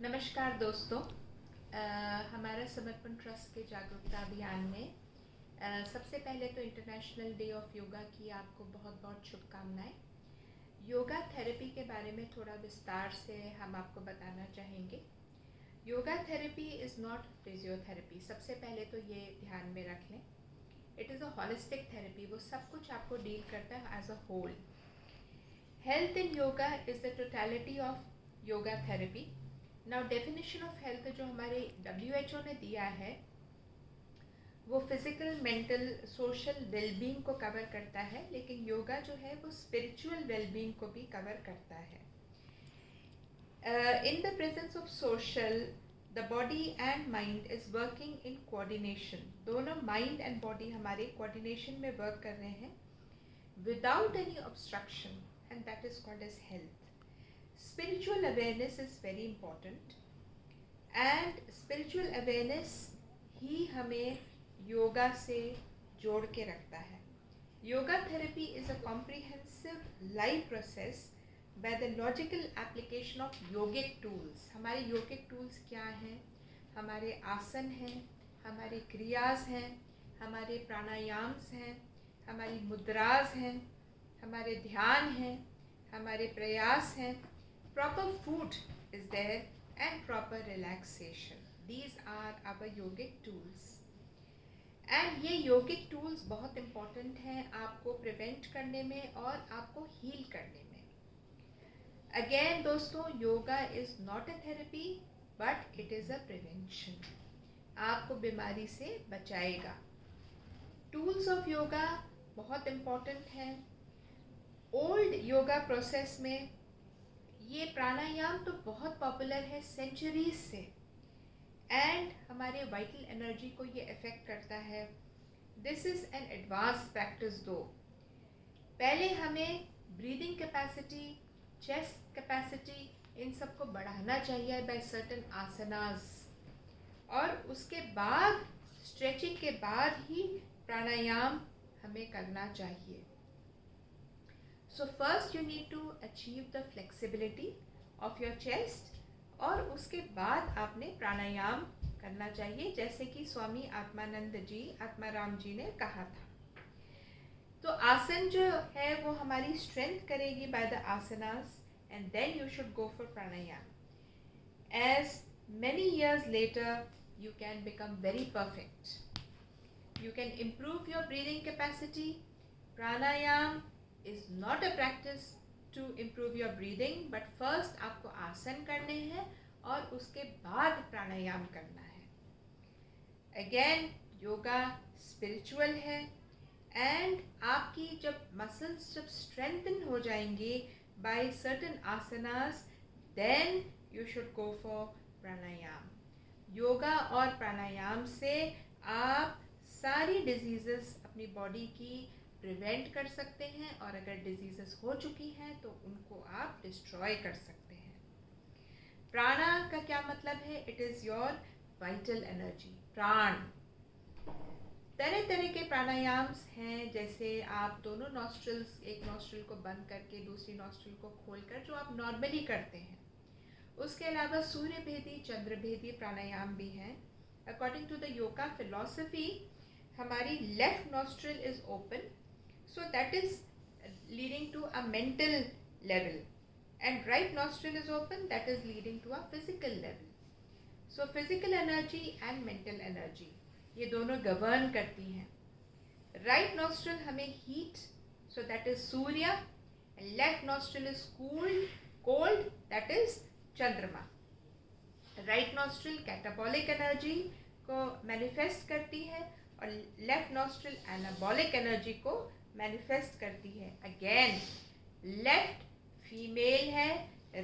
नमस्कार दोस्तों। हमारा समर्पण ट्रस्ट के जागरूकता अभियान में सबसे पहले तो इंटरनेशनल डे ऑफ योगा की आपको बहुत बहुत शुभकामनाएं। योगा थेरेपी के बारे में थोड़ा विस्तार से हम आपको बताना चाहेंगे। Yoga therapy is not physiotherapy, सबसे पहले तो ये ध्यान में रख लें। It is a holistic therapy, वो सब कुछ आपको डील करता है as a whole. Health in yoga is the totality of yoga therapy. Now definition of health जो हमारे WHO ने दिया है वो फिजिकल, मेंटल, सोशल वेलबींग को कवर करता है, लेकिन योगा जो है वो स्पिरिचुअल वेलबींग को भी कवर करता है। In the presence of social, the body and mind is working in coordination. दोनों माइंड एंड बॉडी हमारे कोऑर्डिनेशन में वर्क कर रहे हैं without any obstruction, and that is called as health. Spiritual awareness is very important, and spiritual awareness ही हमें योगा से जोड़ के रखता है। Yoga therapy is a comprehensive life process by the logical application of yogic tools। हमारे yogic tools क्या हैं? हमारे आसन हैं, हमारे क्रियास हैं, हमारे प्राणायाम्स हैं, हमारी मुद्रास हैं, हमारे ध्यान हैं, हमारे प्रयास हैं, proper food is there and proper relaxation. These are our yogic tools. And ये yogic tools बहुत important हैं आपको prevent करने में और आपको heal करने में। Again दोस्तों, yoga is not a therapy but it is a prevention. आपको बीमारी से बचाएगा। Tools of yoga बहुत important हैं। Old yoga process में ये प्राणायाम तो बहुत पॉपुलर है सेंचुरीज से, एंड हमारे वाइटल एनर्जी को ये अफेक्ट करता है। This is an advance practice दो। पहले हमें ब्रीदिंग कैपेसिटी, चेस्ट कैपेसिटी, इन सब को बढ़ाना चाहिए बाय सर्टेन आसनास, और उसके बाद स्ट्रेचिंग के बाद ही प्राणायाम हमें करना चाहिए। So first you need to achieve the flexibility of your chest, और उसके बाद आपने प्राणायाम करना चाहिए, जैसे कि स्वामी आत्मानंद जी, आत्माराम जी ने कहा था। तो आसन जो है वो हमारी स्ट्रेंथ करेगी by the asanas, and then you should go for pranayama. As many years later you can become very perfect. You can improve your breathing capacity. Pranayam is not a practice to improve your breathing, but first आपको आसन करने हैं और उसके बाद प्राणायाम करना है। Again, yoga spiritual है, and आपकी जब muscles जब strengthen हो जाएंगे by certain asanas, then you should go for pranayam. Yoga और प्राणायाम से आप सारी diseases अपनी body की प्रिवेंट कर सकते हैं, और अगर डिजीजेस हो चुकी हैं तो उनको आप डिस्ट्रॉय कर सकते हैं। प्राणा का क्या मतलब है? It is your vital energy, प्राण। तरह तरह के प्राणायाम्स हैं, जैसे आप दोनों नॉस्ट्रल्स, एक नॉस्ट्रल को बंद करके दूसरी नॉस्ट्रल को खोलकर, जो आप नॉर्मली करते हैं। उसके अलावा सूर्य भेदी, चंद्र भेदी प्राणायाम भी हैं। According to the yoga philosophy, हमारी left nostril is open, so that is leading to a mental level, and right nostril is open, that is leading to a physical level. So physical energy and mental energy ये दोनों govern करती हैं। right nostril हमें heat, so that is Surya, and left nostril is cold, that is चंद्रमा। right nostril catabolic energy को manifest करती है, और left nostril anabolic energy को मैनिफेस्ट करती है। अगेन लेफ्ट फीमेल है,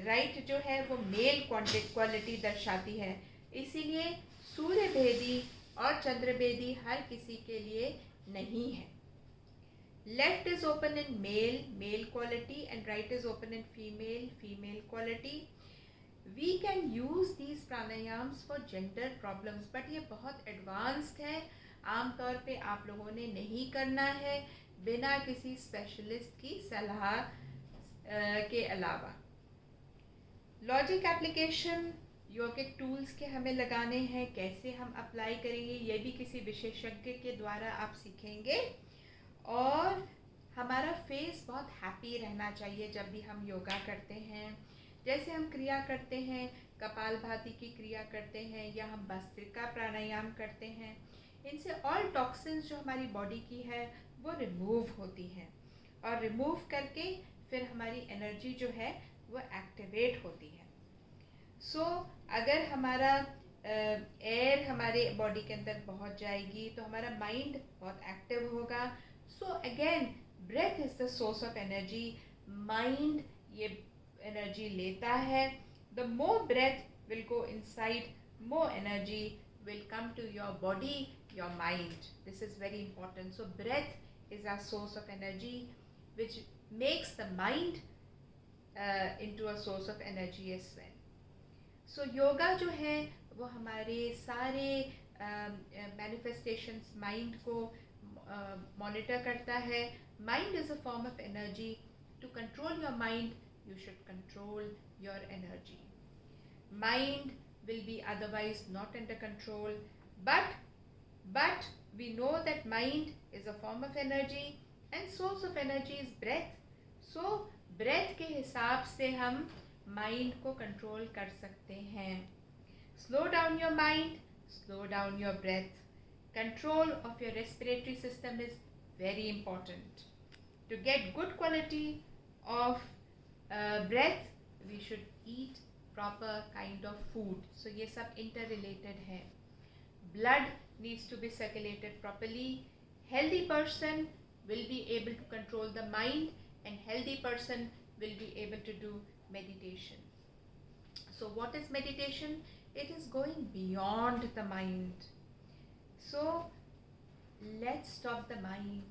राइट जो है वो मेल क्वालिटी दर्शाती है। इसीलिए सूर्य भेदी और चंद्र भेदी हर किसी के लिए नहीं है। Left is open in male quality, and right is open in female quality. We can use these pranayamas for gender problems, but ये बहुत एडवांस्ड है, आमतौर पे आप लोगों ने नहीं करना है बिना किसी स्पेशलिस्ट की सलाह के अलावा। लॉजिक एप्लीकेशन योगिक टूल्स के हमें लगाने हैं, कैसे हम अप्लाई करेंगे ये भी किसी विशेषज्ञ के द्वारा आप सीखेंगे। और हमारा फेस बहुत हैप्पी रहना चाहिए जब भी हम योगा करते हैं। जैसे हम क्रिया करते हैं, कपालभाति की क्रिया करते हैं या हम भस्त्रिका प्राणायाम करते हैं, इनसे ऑल टॉक्सिन्स जो हमारी बॉडी की है वो रिमूव होती हैं, और रिमूव करके फिर हमारी एनर्जी जो है वो एक्टिवेट होती है। सो अगर हमारा एयर हमारे बॉडी के अंदर पहुंच जाएगी तो हमारा माइंड बहुत एक्टिव होगा। So again breath is the source of energy. Mind ये एनर्जी लेता है। The more breath will go inside, more energy will come to your body, your mind. This is very important. So breath is our source of energy, which makes the mind into a source of energy as well. So yoga जो है वो हमारे सारे manifestations mind को monitor करता है. Mind is a form of energy. To control your mind, you should control your energy. Mind will be otherwise not under control, but we know that mind is a form of energy and source of energy is breath. So breath के हिसाब से हम mind को control कर सकते हैं. Slow down your mind, slow down your breath. Control of your respiratory system is very important. To get good quality of breath, we should eat proper kind of food. So ये सब interrelated है. Blood needs to be circulated properly. Healthy person will be able to control the mind, and healthy person will be able to do meditation. So what is meditation? It is going beyond the mind. So let's stop the mind.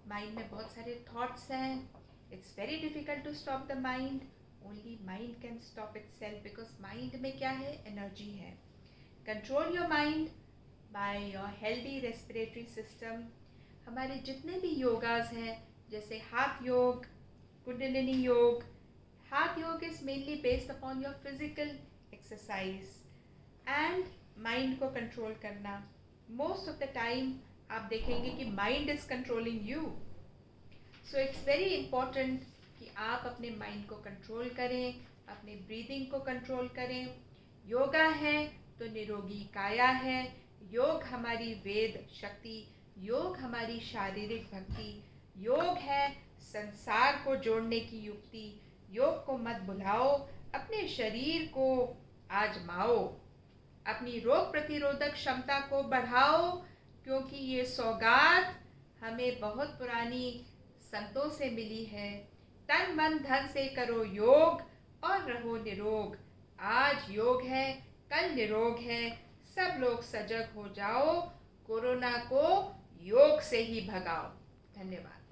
Mind में बहुत सारे thoughts हैं. It's very difficult to stop the mind. Only mind can stop itself, because mind में क्या है? Energy है. Control your mind by your healthy respiratory system. हमारे जितने भी योगास हैं, जैसे हाथ योग, कुंडलिनी योग. हाथ योग is mainly based upon your physical exercise and mind को control करना. Most of the time आप देखेंगे कि mind is controlling you. So it's very important कि आप अपने माइंड को कंट्रोल करें, अपने ब्रीदिंग को कंट्रोल करें. योगा है तो निरोगी काया है. योग हमारी वेद शक्ति, योग हमारी शारीरिक भक्ति. योग है संसार को जोड़ने की युक्ति. योग को मत भुलाओ, अपने शरीर को आजमाओ, अपनी रोग प्रतिरोधक क्षमता को बढ़ाओ, क्योंकि ये सौगात हमें बहुत पुरानी संतों से मिली है. तन मन धन से करो योग और रहो निरोग. आज योग है, कल निरोग है. सब लोग सजग हो जाओ, कोरोना को योग से ही भगाओ. धन्यवाद.